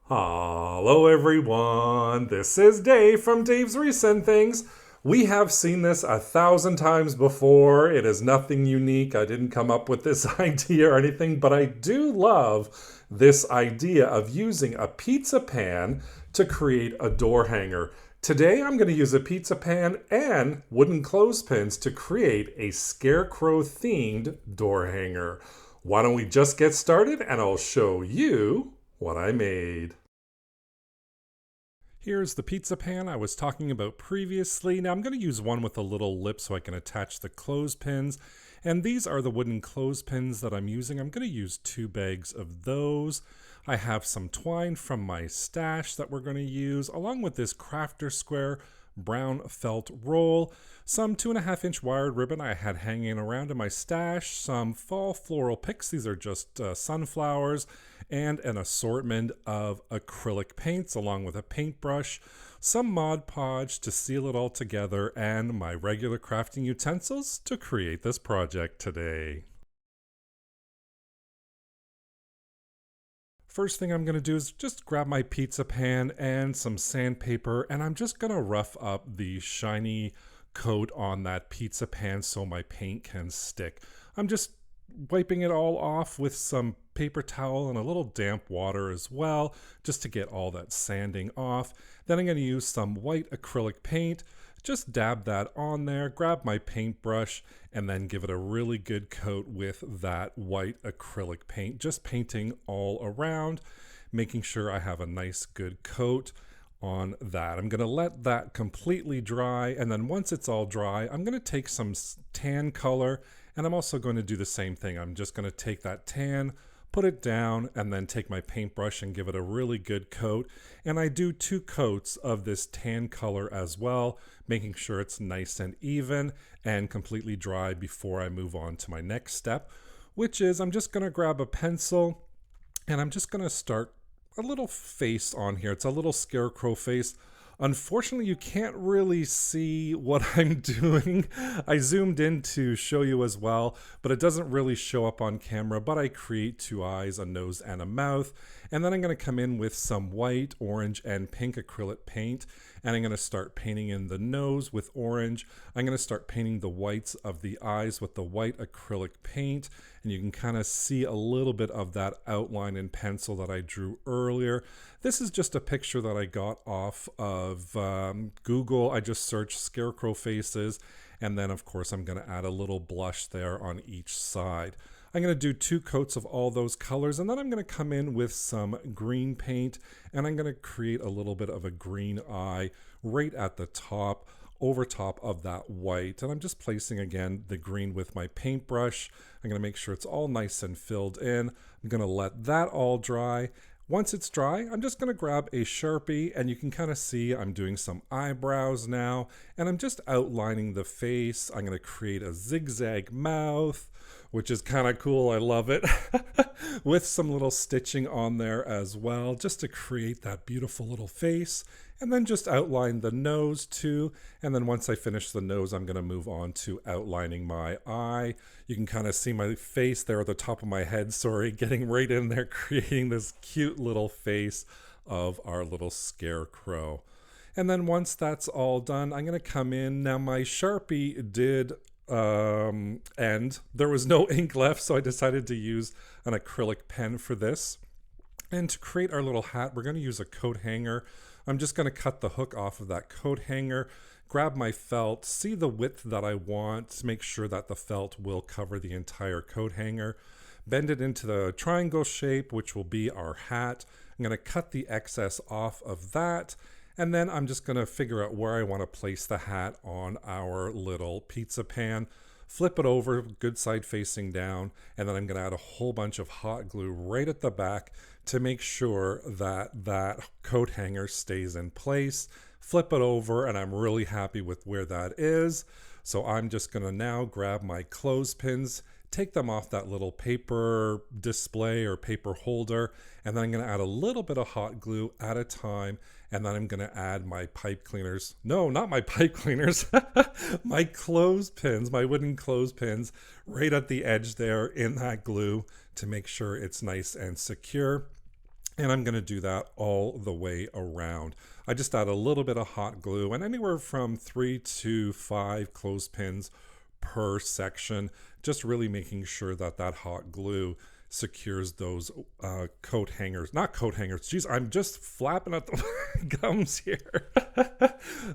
Hello everyone, this is Dave from Dave's Recent Things. We have seen this 1,000 times before. It is nothing unique. I didn't come up with this idea or anything, but I do love this idea of using a pizza pan to create a door hanger. Today I'm going to use a pizza pan and wooden clothespins to create a scarecrow themed door hanger. Why don't we just get started and I'll show you what I made. Here's the pizza pan I was talking about previously. Now I'm going to use one with a little lip so I can attach the clothespins. And these are the wooden clothespins that I'm using. I'm going to use 2 bags of those. I have some twine from my stash that we're going to use, along with this crafter square brown felt roll, some 2.5-inch wired ribbon I had hanging around in my stash, some fall floral picks, these are just sunflowers, and an assortment of acrylic paints along with a paintbrush, some Mod Podge to seal it all together, and my regular crafting utensils to create this project today. First thing I'm going to do is just grab my pizza pan and some sandpaper, and I'm just going to rough up the shiny coat on that pizza pan so my paint can stick. I'm just wiping it all off with some paper towel and a little damp water as well, just to get all that sanding off. Then I'm going to use some white acrylic paint. Just dab that on there, grab my paintbrush, and then give it a really good coat with that white acrylic paint. Just painting all around, making sure I have a nice good coat on that. I'm going to let that completely dry, and then once it's all dry, I'm going to take some tan color, and I'm also going to do the same thing. I'm just going to take that tan, put it down, and then take my paintbrush and give it a really good coat. And I do 2 coats of this tan color as well, making sure it's nice and even and completely dry before I move on to my next step, which is I'm just going to grab a pencil and I'm just going to start a little face on here. It's a little scarecrow face. Unfortunately, you can't really see what I'm doing. I zoomed in to show you as well, but it doesn't really show up on camera, but I create 2 eyes, a nose, and a mouth. And then I'm going to come in with some white, orange, and pink acrylic paint, and I'm going to start painting in the nose with orange. I'm going to start painting the whites of the eyes with the white acrylic paint, and you can kind of see a little bit of that outline in pencil that I drew earlier. This is just a picture that I got off of Google. I just searched scarecrow faces, and then of course I'm going to add a little blush there on each side. I'm going to do 2 coats of all those colors, and then I'm going to come in with some green paint, and I'm going to create a little bit of a green eye right at the top, over top of that white. And I'm just placing again the green with my paintbrush. I'm going to make sure it's all nice and filled in. I'm going to let that all dry. Once it's dry, I'm just going to grab a Sharpie, and you can kind of see I'm doing some eyebrows now, and I'm just outlining the face. I'm going to create a zigzag mouth, which is kind of cool. I love it. With some little stitching on there as well, just to create that beautiful little face. And then just outline the nose too. And then once I finish the nose, I'm going to move on to outlining my eye. You can kind of see my face there at the top of my head, getting right in there, creating this cute little face of our little scarecrow. And then once that's all done, I'm going to come in. Now my Sharpie did end. There was no ink left, so I decided to use an acrylic pen for this. And to create our little hat, we're going to use a coat hanger. I'm just going to cut the hook off of that coat hanger, grab my felt, see the width that I want to make sure that the felt will cover the entire coat hanger, bend it into the triangle shape, which will be our hat. I'm going to cut the excess off of that, and then I'm just going to figure out where I want to place the hat on our little pizza pan. Flip it over, good side facing down, and then I'm going to add a whole bunch of hot glue right at the back to make sure that that coat hanger stays in place. Flip it over, and I'm really happy with where that is. So I'm just going to now grab my clothespins, take them off that little paper display or paper holder, and then I'm going to add a little bit of hot glue at a time, and then I'm going to add my pipe cleaners. No, not my pipe cleaners. My clothespins, my wooden clothespins, right at the edge there in that glue to make sure it's nice and secure. And I'm going to do that all the way around. I just add a little bit of hot glue and anywhere from 3 to 5 clothespins per section, just really making sure that that hot glue secures those coat hangers. Not coat hangers. Geez, I'm just flapping at the gums here.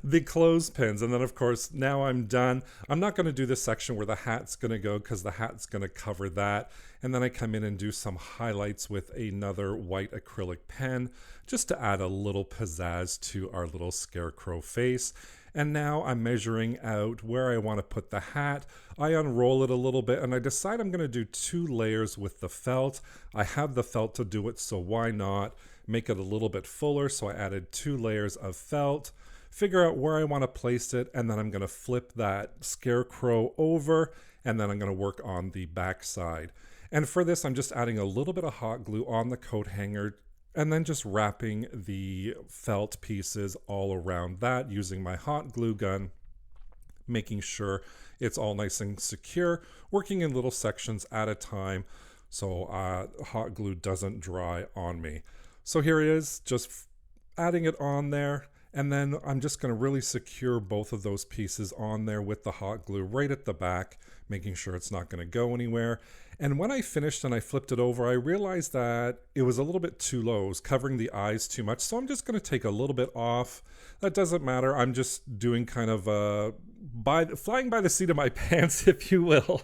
The clothespins. And then, of course, now I'm done. I'm not going to do this section where the hat's going to go because the hat's going to cover that. And then I come in and do some highlights with another white acrylic pen just to add a little pizzazz to our little scarecrow face. And now I'm measuring out where I want to put the hat. I unroll it a little bit and I decide I'm going to do 2 layers with the felt. I have the felt to do it, so why not make it a little bit fuller? So I added 2 layers of felt, figure out where I want to place it, and then I'm going to flip that scarecrow over, and then I'm going to work on the back side. And for this, I'm just adding a little bit of hot glue on the coat hanger and then just wrapping the felt pieces all around that using my hot glue gun, making sure it's all nice and secure, working in little sections at a time so hot glue doesn't dry on me. So here it is, just adding it on there. And then I'm just going to really secure both of those pieces on there with the hot glue right at the back, making sure it's not going to go anywhere. And when I finished and I flipped it over, I realized that it was a little bit too low. It was covering the eyes too much. So I'm just going to take a little bit off. That doesn't matter. I'm just doing kind of flying by the seat of my pants, if you will,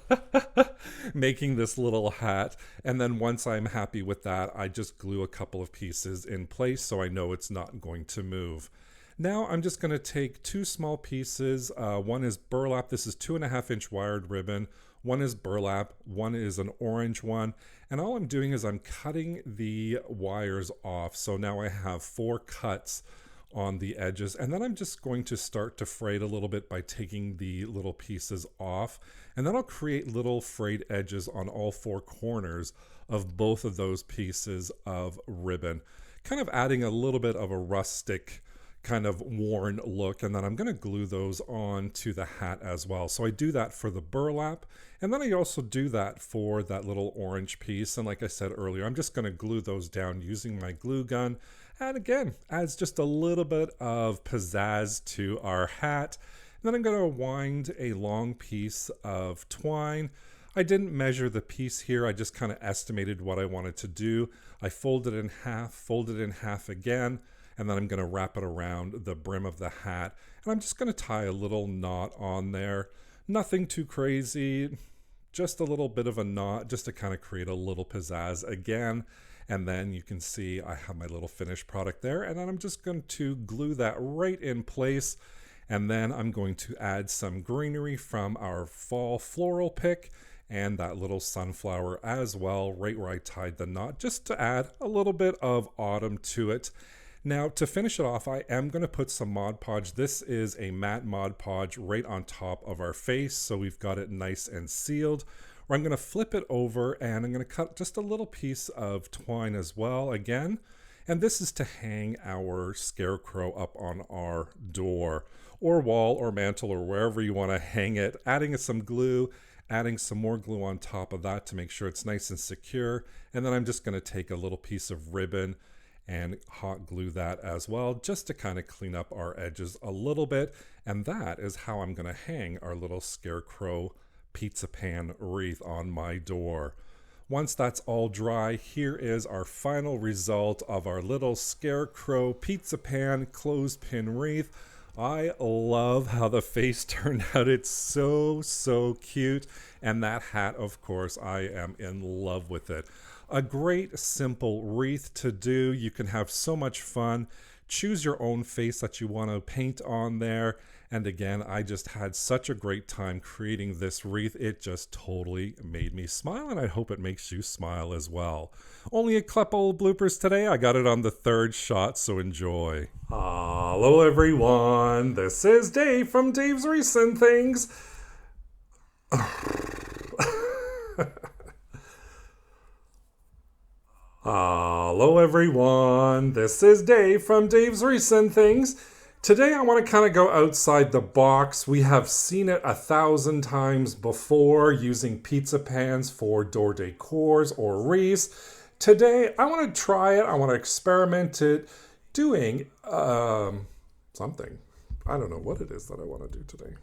making this little hat. And then once I'm happy with that, I just glue a couple of pieces in place so I know it's not going to move. Now I'm just going to take 2 small pieces. One is burlap. This is 2.5-inch wired ribbon. One is burlap. One is an orange one. And all I'm doing is I'm cutting the wires off. So now I have 4 cuts on the edges. And then I'm just going to start to fray it a little bit by taking the little pieces off. And then I'll create little frayed edges on all 4 corners of both of those pieces of ribbon, kind of adding a little bit of a rustic kind of worn look. And then I'm going to glue those on to the hat as well. So I do that for the burlap, and then I also do that for that little orange piece. And like I said earlier, I'm just going to glue those down using my glue gun. And again, adds just a little bit of pizzazz to our hat. And then I'm going to wind a long piece of twine. I didn't measure the piece here. I just kind of estimated what I wanted to do. I folded in half again, and then I'm going to wrap it around the brim of the hat. And I'm just going to tie a little knot on there. Nothing too crazy, just a little bit of a knot just to kind of create a little pizzazz again. And then you can see I have my little finished product there. And then I'm just going to glue that right in place. And then I'm going to add some greenery from our fall floral pick and that little sunflower as well, right where I tied the knot, just to add a little bit of autumn to it. Now, to finish it off, I am going to put some Mod Podge. This is a matte Mod Podge right on top of our face, so we've got it nice and sealed. Where I'm going to flip it over and I'm going to cut just a little piece of twine as well again. And this is to hang our scarecrow up on our door or wall or mantle or wherever you want to hang it. Adding some glue, adding some more glue on top of that to make sure it's nice and secure. And then I'm just going to take a little piece of ribbon and hot glue that as well, just to kind of clean up our edges a little bit. And that is how I'm going to hang our little scarecrow pizza pan wreath on my door. Once that's all dry, here is our final result of our little scarecrow pizza pan clothespin wreath. I love how the face turned out. It's so cute. And that hat, of course, I am in love with it. A great simple wreath to do. You can have so much fun. Choose your own face that you want to paint on there. And again, I just had such a great time creating this wreath. It just totally made me smile, and I hope it makes you smile as well. Only a couple bloopers today. I got it on the 3rd shot, so enjoy. Hello everyone, this is Dave from Dave's Recent Things. Hello everyone, this is Dave from Dave's Recent Things. Today I want to kind of go outside the box. We have seen it 1,000 times before, using pizza pans for door decors or wreaths. today I want to try it. I want to experiment it doing something. I don't know what it is that I want to do today.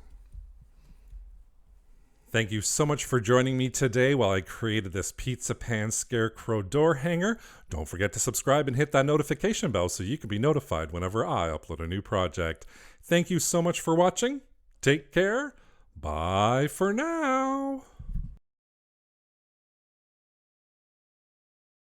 Thank you so much for joining me today while I created this pizza pan scarecrow door hanger. Don't forget to subscribe and hit that notification bell so you can be notified whenever I upload a new project. Thank you so much for watching. Take care. Bye for now.